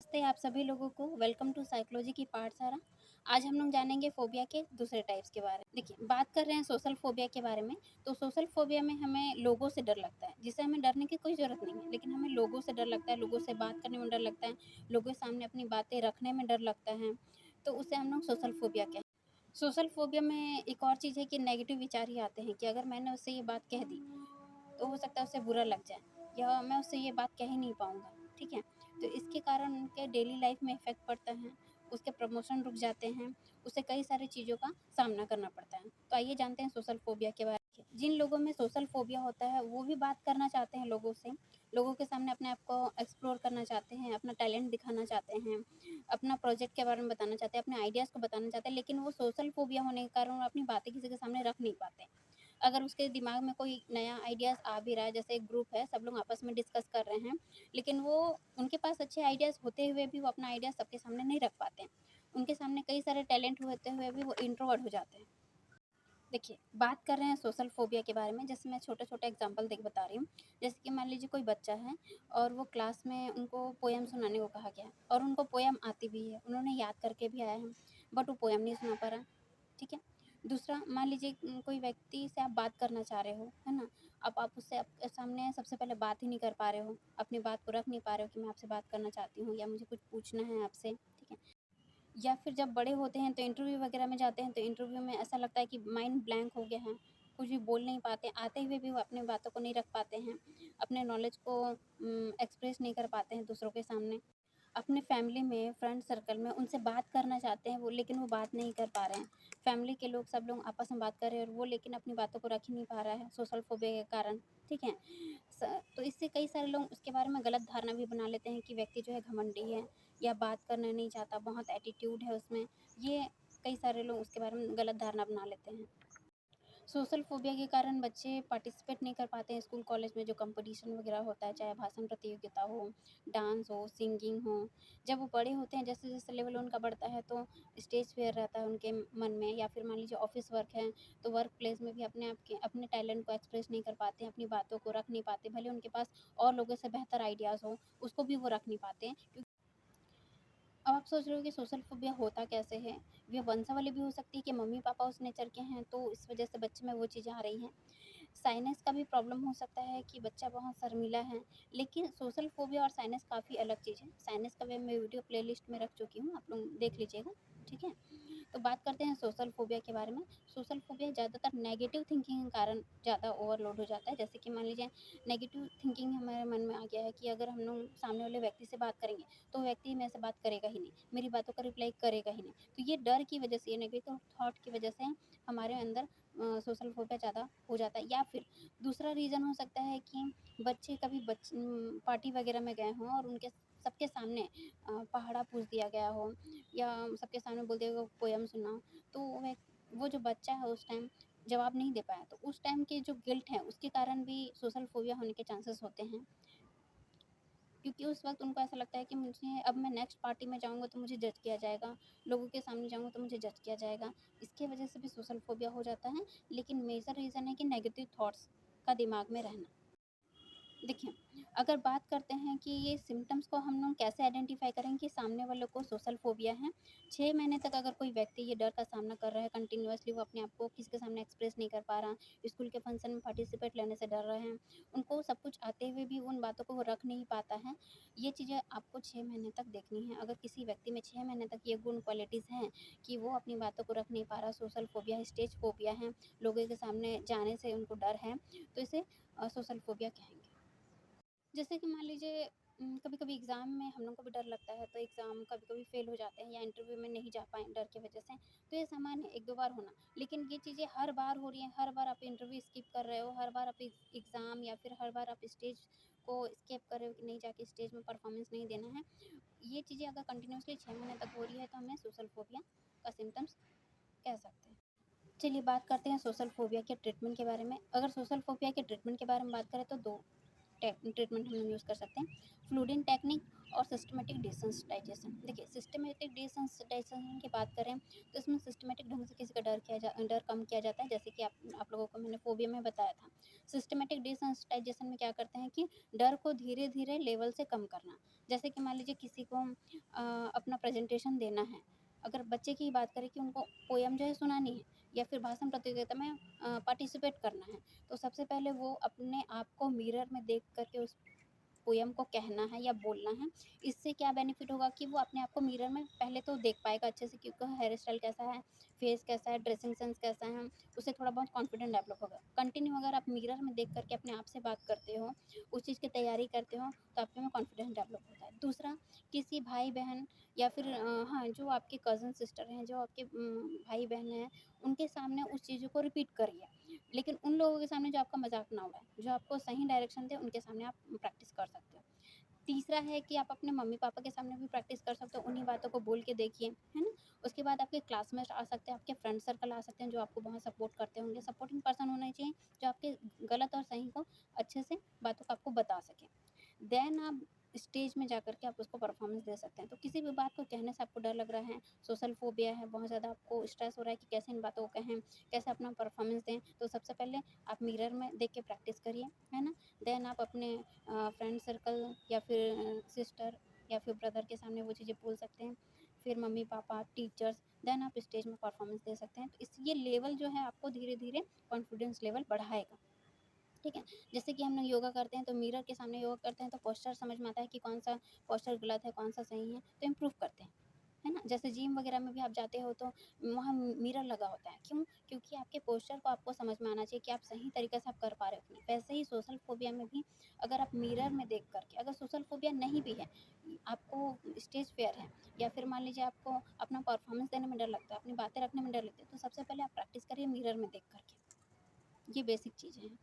नमस्ते आप सभी लोगों को। वेलकम टू साइकोलॉजी की पाठशाला। आज हम लोग जानेंगे फ़ोबिया के दूसरे टाइप्स के बारे में। देखिए, बात कर रहे हैं सोशल फ़ोबिया के बारे में। तो सोशल फ़ोबिया में हमें लोगों से डर लगता है, जिससे हमें डरने की कोई ज़रूरत नहीं है, लेकिन हमें लोगों से डर लगता है, लोगों से बात करने में डर लगता है, लोगों के सामने अपनी बातें रखने में डर लगता है, तो उसे हम लोग सोशल फ़ोबिया कहते हैं। सोशल फ़ोबिया में एक और चीज़ है कि नेगेटिव विचार ही आते हैं कि अगर मैंने उससे ये बात कह दी, तो हो सकता है उसे बुरा लग जाए या मैं उससे ये बात कह ही नहीं पाऊँगा, ठीक है? तो इसके कारण उनके डेली लाइफ में इफ़ेक्ट पड़ता है, उसके प्रमोशन रुक जाते हैं, उसे कई सारी चीज़ों का सामना करना पड़ता है। तो आइए जानते हैं सोशल फ़ोबिया के बारे में। जिन लोगों में सोशल फ़ोबिया होता है, वो भी बात करना चाहते हैं लोगों से, लोगों के सामने अपने आप को एक्सप्लोर करना चाहते हैं, अपना टैलेंट दिखाना चाहते हैं, अपना प्रोजेक्ट के बारे में बताना चाहते हैं, अपने आइडियाज़ को बताना चाहते हैं, लेकिन वो सोशल फ़ोबिया होने के कारण वो अपनी बातें किसी के सामने रख नहीं पाते। अगर उसके दिमाग में कोई नया आइडियाज़ आ भी रहा है, जैसे एक ग्रुप है, सब लोग आपस में डिस्कस कर रहे हैं, लेकिन वो उनके पास अच्छे आइडियाज़ होते हुए भी वो अपना आइडिया सबके सामने नहीं रख पाते हैं। उनके सामने कई सारे टैलेंट होते हुए भी वो इंट्रोवर्ट हो जाते हैं। देखिए, बात कर रहे हैं सोशल फ़ोबिया के बारे में, जैसे मैं छोटा-छोटा एग्ज़ाम्पल देके बता रही हूँ। जैसे कि मान लीजिए कोई बच्चा है और वो क्लास में उनको पोएम सुनाने को कहा गया है और उनको पोएम आती भी है, उन्होंने याद करके भी आया है, बट वो पोएम नहीं सुना पा रहा, ठीक है? दूसरा, मान लीजिए कोई व्यक्ति से आप बात करना चाह रहे हो, है ना? अब आप उससे आपके सामने सबसे पहले बात ही नहीं कर पा रहे हो, अपनी बात को रख नहीं पा रहे हो कि मैं आपसे बात करना चाहती हूँ या मुझे कुछ पूछना है आपसे, ठीक है? या फिर जब बड़े होते हैं तो इंटरव्यू वगैरह में जाते हैं तो इंटरव्यू में ऐसा लगता है कि माइंड ब्लैंक हो गया है, कुछ भी बोल नहीं पाते, आते हुए भी वो अपनी बातों को नहीं रख पाते हैं, अपने नॉलेज को एक्सप्रेस नहीं कर पाते हैं दूसरों के सामने। अपने फैमिली में, फ्रेंड सर्कल में उनसे बात करना चाहते हैं वो, लेकिन वो बात नहीं कर पा रहे हैं। फैमिली के लोग सब लोग आपस में बात कर रहे हैं और वो लेकिन अपनी बातों को रख ही नहीं पा रहा है सोशल फ़ोबिया के कारण, ठीक है? तो इससे कई सारे लोग उसके बारे में गलत धारणा भी बना लेते हैं कि व्यक्ति जो है घमंडी है या बात करना नहीं चाहता, बहुत एटीट्यूड है उसमें। ये कई सारे लोग उसके बारे में गलत धारणा बना लेते हैं। सोशल फ़ोबिया के कारण बच्चे पार्टिसिपेट नहीं कर पाते हैं स्कूल कॉलेज में जो कंपटीशन वगैरह होता है, चाहे भाषण प्रतियोगिता हो, डांस हो, सिंगिंग हो। जब वो बड़े होते हैं, जैसे-जैसे लेवल उनका बढ़ता है तो स्टेज फ़ियर रहता है उनके मन में, या फिर मान लीजिए ऑफ़िस वर्क है, तो वर्क प्लेस में भी अपने आप के अपने टैलेंट को एक्सप्रेस नहीं कर पाते हैं, अपनी बातों को रख नहीं पाते। भले उनके पास और लोगों से बेहतर आइडियाज़ हो, उसको भी वो रख नहीं पाते हैं। अब आप सोच रहे हो कि सोशल फ़ोबिया होता कैसे है? ये वंशावली भी हो सकती है कि मम्मी-पापा उस नेचर के हैं, तो इस वज़ह से बच्चे में वो चीज़ें आ रही हैं। साइनेस का भी प्रॉब्लम हो सकता है कि बच्चा बहुत शर्मीला है, लेकिन सोशल फ़ोबिया और साइनेस काफ़ी अलग चीज़ है। साइनेस का भी मैं वीडियो प्लेलिस्ट में रख चुकी हूँ, आप लोग देख लीजिएगा, ठीक है? तो बात करते हैं सोशल फ़ोबिया के बारे में। सोशल फ़ोबिया ज़्यादातर नेगेटिव थिंकिंग के कारण ज़्यादा ओवरलोड हो जाता है। जैसे कि मान लीजिए नेगेटिव थिंकिंग हमारे मन में आ गया है कि अगर हम लोग सामने वाले व्यक्ति से बात करेंगे, तो व्यक्ति मेरे से बात करेगा ही नहीं, मेरी बातों का रिप्लाई करेगा ही नहीं। तो ये डर की वज़ह से, ये नेगेटिव थॉट की वज़ह से हमारे अंदर सोशल फ़ोबिया ज़्यादा हो जाता है। या फिर दूसरा रीज़न हो सकता है कि बच्चे कभी पार्टी वगैरह में गए हों और उनके सबके सामने पहाड़ा पूछ दिया गया हो, या सबके सामने बोल दिया गया पोएम सुनाओ, तो वो जो बच्चा है उस टाइम जवाब नहीं दे पाया, तो उस टाइम की जो गिल्ट है उसके कारण भी सोशल फ़ोबिया होने के चांसेस होते हैं। क्योंकि उस वक़्त उनको ऐसा लगता है कि मुझे अब मैं नेक्स्ट पार्टी में जाऊँगा तो मुझे जज किया जाएगा, लोगों के सामने जाऊँगा तो मुझे जज किया जाएगा। इसकी वज़ह से भी सोशल फ़ोबिया हो जाता है, लेकिन मेजर रीज़न है कि नेगेटिव थॉट्स का दिमाग में रहना। देखिए, अगर बात करते हैं कि ये सिम्पटम्स को हम लोग कैसे आइडेंटिफ़ाई करें कि सामने वाले को सोशल फ़ोबिया है। 6 महीने तक अगर कोई व्यक्ति ये डर का सामना कर रहा है, कंटिन्यूअसली वो अपने आप को किसी के सामने एक्सप्रेस नहीं कर पा रहा, स्कूल के फंक्शन में पार्टिसिपेट लेने से डर रहे हैं, उनको सब कुछ आते हुए भी उन बातों को वो रख नहीं पाता है, ये चीज़ें आपको 6 महीने तक देखनी है। अगर किसी व्यक्ति में 6 महीने तक ये गुण क्वालिटीज़ हैं कि वो अपनी बातों को रख नहीं पा रहा, सोशल फ़ोबिया है, स्टेज फ़ोबिया है, लोगों के सामने जाने से उनको डर है, तो इसे सोशल फ़ोबिया कहेंगे। जैसे कि मान लीजिए कभी-कभी एग्ज़ाम में हम लोग को भी डर लगता है, तो एग्ज़ाम कभी-कभी फ़ेल हो जाते हैं या इंटरव्यू में नहीं जा पाए डर की वज़ह से, तो ये सामान्य है 1-2 बार होना। लेकिन ये चीज़ें हर बार हो रही हैं, हर बार आप इंटरव्यू स्किप कर रहे हो, हर बार आप एग्ज़ाम या फिर हर बार आप स्टेज को स्किप कर रहे हो कि नहीं जाके स्टेज में परफ़ॉर्मेंस नहीं देना है। ये चीज़ें अगर कंटिन्यूअसली 6 महीने तक हो रही है, तो हमें सोशल फ़ोबिया का सिम्पटम्स कह सकते हैं। चलिए बात करते हैं सोशल फ़ोबिया के ट्रीटमेंट के बारे में। अगर सोशल फ़ोबिया के ट्रीटमेंट के बारे में बात करें तो 2 ट्रीटमेंट हम लोग यूज़ कर सकते हैं। फ्लूडिंग टेक्निक और सिस्टमेटिक डिसेंसिटाइजेशन। देखिए, सिस्टमेटिक डिसेंसिटाइजेशन की बात करें तो इसमें सिस्टमेटिक ढंग से किसी का डर कम किया जाता है, जैसे कि आप लोगों को मैंने फोबिया में बताया था। सिस्टमेटिक डिसेंसिटाइजेशन में क्या करते हैं कि डर को धीरे धीरे लेवल से कम करना। जैसे कि मान लीजिए किसी को अपना प्रेजेंटेशन देना है, अगर बच्चे की बात करें कि उनको पोयम जो है सुनानी है या फिर भाषण प्रतियोगिता में पार्टिसिपेट करना है, तो सबसे पहले वो अपने आप को मिरर में देख करके उस पोयम को कहना है या बोलना है। इससे क्या बेनिफिट होगा कि वो अपने आप को मिरर में पहले तो देख पाएगा अच्छे से कि उसका हेयर स्टाइल कैसा है, फेस कैसा है, ड्रेसिंग सेंस कैसा है, उससे थोड़ा बहुत कॉन्फिडेंट डेवलप होगा। कंटिन्यू अगर आप मिरर में देख करके अपने आप से बात करते हो, उस चीज़ की तैयारी करते हो, तो आपके में कॉन्फिडेंस डेवलप होता है। दूसरा, किसी भाई बहन या फिर हाँ, जो आपके कज़न सिस्टर हैं, जो आपके भाई-बहन हैं, उनके सामने उस चीज़ों को रिपीट करिए। लेकिन उन लोगों के सामने जो आपका मज़ाक ना उड़ाएँ, जो आपको सही डायरेक्शन दें, उनके सामने आप प्रैक्टिस कर सकते हो। तीसरा है कि आप अपने मम्मी-पापा के सामने भी प्रैक्टिस कर सकते हो, उन्हीं बातों को बोल के देखिए, है ना? उसके बाद आपके क्लासमेट आ सकते हैं, आपके फ्रेंड सर्कल आ सकते हैं, जो आपको बहुत सपोर्ट करते होंगे। सपोर्टिंग पर्सन होने चाहिए, जो आपके गलत और सही को अच्छे से बातों को आपको बता सकें। देन आप स्टेज में जाकर के आप उसको परफॉर्मेंस दे सकते हैं। तो किसी भी बात को कहने से आपको डर लग रहा है, सोशल फोबिया है, बहुत ज़्यादा आपको स्ट्रेस हो रहा है कि कैसे इन बातों को कहें, कैसे अपना परफॉर्मेंस दें, तो सबसे पहले आप मिरर में देख के प्रैक्टिस करिए, है ना? देन आप अपने फ्रेंड सर्कल या फिर सिस्टर या फिर ब्रदर के सामने वो चीज़ें बोल सकते हैं। फिर मम्मी-पापा, टीचर्स, देन आप स्टेज में परफॉर्मेंस दे सकते हैं। तो इस ये लेवल जो है आपको धीरे-धीरे कॉन्फिडेंस लेवल बढ़ाएगा। ठीक है? जैसे कि हम लोग योगा करते हैं तो मिरर के सामने योगा करते हैं तो पोस्चर समझ में आता है कि कौन-सा पोस्चर गलत है, कौन-सा सही है, तो इम्प्रूव करते हैं। है ना? जैसे जिम वगैरह में भी आप जाते हो तो वहाँ मिरर लगा होता है। क्यों? क्योंकि आपके पोस्चर को आपको समझ में आना चाहिए कि आप सही तरीके से आप कर पा रहे हो कि नहीं। वैसे ही सोशल फोबिया में भी अगर आप मिरर में देख कर के अगर सोशल फोबिया नहीं भी है, आपको स्टेज फ़ियर है या फिर मान लीजिए आपको अपना परफॉर्मेंस देने में डर लगता है, अपनी बातें रखने में डर लगता है, तो सबसे पहले आप प्रैक्टिस करिए मिरर में देख कर के। ये बेसिक चीज़ें हैं।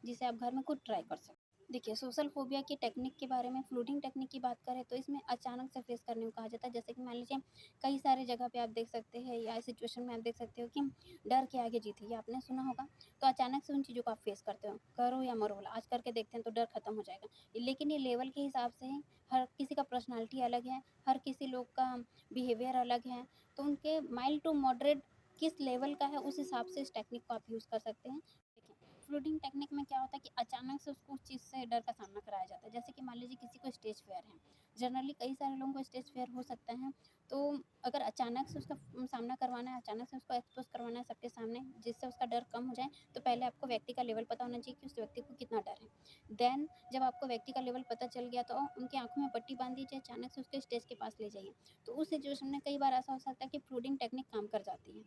जिसे आप घर में खुद ट्राई कर सकते हैं। देखिए, सोशल फ़ोबिया की टेक्निक के बारे में फ्लूडिंग टेक्निक की बात करें तो इसमें अचानक से फेस करने को कहा जाता है। जैसे कि मान लीजिए कई सारे जगह पे आप देख सकते हैं या सिचुएशन में आप देख सकते हो कि डर के आगे जीत है, ये आपने सुना होगा। तो अचानक से उन चीज़ों को आप फेस करते हो, करो या मरो वाला। आज करके देखते हैं तो डर खत्म हो जाएगा। लेकिन ये लेवल के हिसाब से है, हर किसी का पर्सनैलिटी अलग है, हर किसी लोग का बिहेवियर अलग है। तो उनके माइल्ड टू मॉडरेट किस लेवल का है उस हिसाब से इस टेक्निक को आप यूज़ कर सकते हैं। देखिए, फ्लूडिंग टेक्निक में क्या होता है कि अचानक से उसको उस चीज़ से डर का सामना कराया जाता है। जैसे कि मान लीजिए किसी को स्टेज फ़ियर है, जनरली कई सारे लोगों को स्टेज फ़ियर हो सकता है, तो अगर अचानक से उसका सामना करवाना है, अचानक से उसको एक्सपोज़ करवाना है सबके सामने, जिससे उसका डर कम हो जाए, तो पहले आपको व्यक्ति का लेवल पता होना चाहिए कि उस व्यक्ति को कितना डर है। देन जब आपको व्यक्ति का लेवल पता चल गया, तो उनकी आँखों में पट्टी बाँध दीजिए, अचानक से उसके स्टेज के पास ले जाइए। तो उस सिचुएशन में कई बार ऐसा हो सकता है कि फ्लूडिंग टेक्निक काम कर जाती है।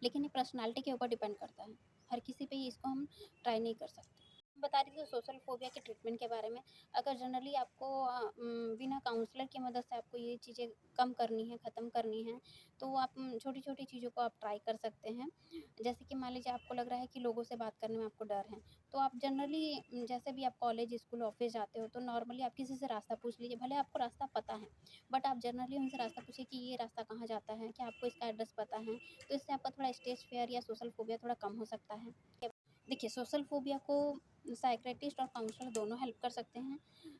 लेकिन ये पर्सनैलिटी के ऊपर डिपेंड करता है। हर किसी पे ही इसको हम ट्राई नहीं कर सकते। बता रही थी सोशल फ़ोबिया के ट्रीटमेंट के बारे में। अगर जनरली आपको बिना काउंसलर की मदद से आपको ये चीज़ें कम करनी है, ख़त्म करनी है, तो आप छोटी-छोटी चीज़ों को आप ट्राई कर सकते हैं। जैसे कि मान लीजिए आपको लग रहा है कि लोगों से बात करने में आपको डर है, तो आप जनरली जैसे भी आप कॉलेज, स्कूल, ऑफ़िस जाते हो, तो नॉर्मली आप किसी से रास्ता पूछ लीजिए। भले आपको रास्ता पता है, बट आप जनरली उनसे रास्ता पूछिए कि ये रास्ता कहाँ जाता है? क्या आपको इसका एड्रेस पता है? तो इससे आपका थोड़ा स्टेज फ़ियर या सोशल फ़ोबिया थोड़ा कम हो सकता है। देखिए, सोशल फ़ोबिया को साइकियाट्रिस्ट और काउंसलर दोनों हेल्प कर सकते हैं।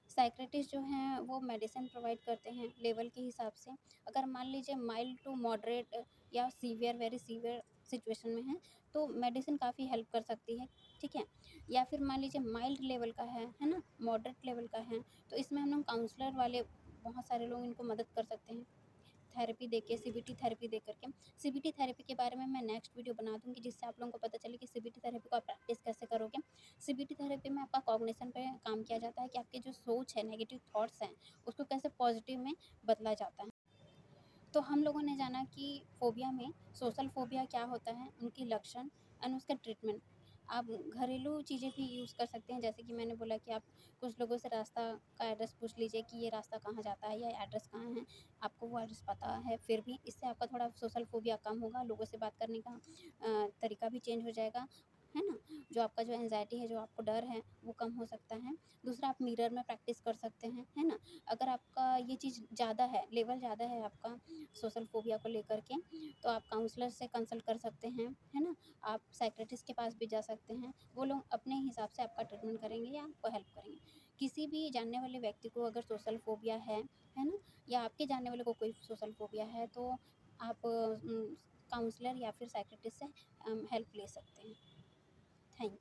साइकियाट्रिस्ट जो हैं वो मेडिसिन प्रोवाइड करते हैं लेवल के हिसाब से। अगर मान लीजिए माइल्ड टू मॉडरेट या सीवियर, वेरी सीवियर सिचुएशन में है, तो मेडिसिन काफ़ी हेल्प कर सकती है, ठीक है? या फिर मान लीजिए माइल्ड लेवल का है ना? मॉडरेट लेवल का है, तो इसमें हम लोग काउंसलर वाले बहुत सारे लोग इनको मदद कर सकते हैं। थेरेपी देके, सीबीटी थेरेपी दे करके। सीबीटी थेरेपी के बारे में मैं नेक्स्ट वीडियो बना दूँगी, जिससे आप लोगों को पता चले कि सीबीटी थेरेपी को आप प्रैक्टिस कैसे करोगे। सीबीटी थेरेपी में आपका कॉग्निशन पे काम किया जाता है कि आपकी जो सोच है, नेगेटिव थॉट्स हैं, उसको कैसे पॉज़िटिव में बदला जाता है। तो हम लोगों ने जाना कि फ़ोबिया में सोशल फ़ोबिया क्या होता है, उनके लक्षण एंड उसका ट्रीटमेंट। आप घरेलू चीज़ें भी यूज़ कर सकते हैं, जैसे कि मैंने बोला कि आप कुछ लोगों से रास्ता का एड्रेस पूछ लीजिए कि ये रास्ता कहाँ जाता है या एड्रेस कहाँ है। आपको वो एड्रेस पता है फिर भी, इससे आपका थोड़ा सोशल फ़ोबिया कम होगा, लोगों से बात करने का तरीका भी चेंज हो जाएगा। है ना? जो आपका जो एंग्ज़ायटी है, जो आपको डर है, वो कम हो सकता है। दूसरा, आप मिरर में प्रैक्टिस कर सकते हैं, है ना? अगर आपका ये चीज़ ज़्यादा है, लेवल ज़्यादा है आपका सोशल फ़ोबिया को लेकर के, तो आप काउंसलर से कंसल्ट कर सकते हैं, है ना? आप साइकियाट्रिस्ट के पास भी जा सकते हैं। वो लोग अपने हिसाब से आपका ट्रीटमेंट करेंगे या आपको हेल्प करेंगे। किसी भी जानने वाले व्यक्ति को अगर सोशल फ़ोबिया है ना? या आपके जानने वाले को कोई सोशल फ़ोबिया है, तो आप काउंसलर या फिर साइकियाट्रिस्ट से हेल्प ले सकते हैं। Thank you.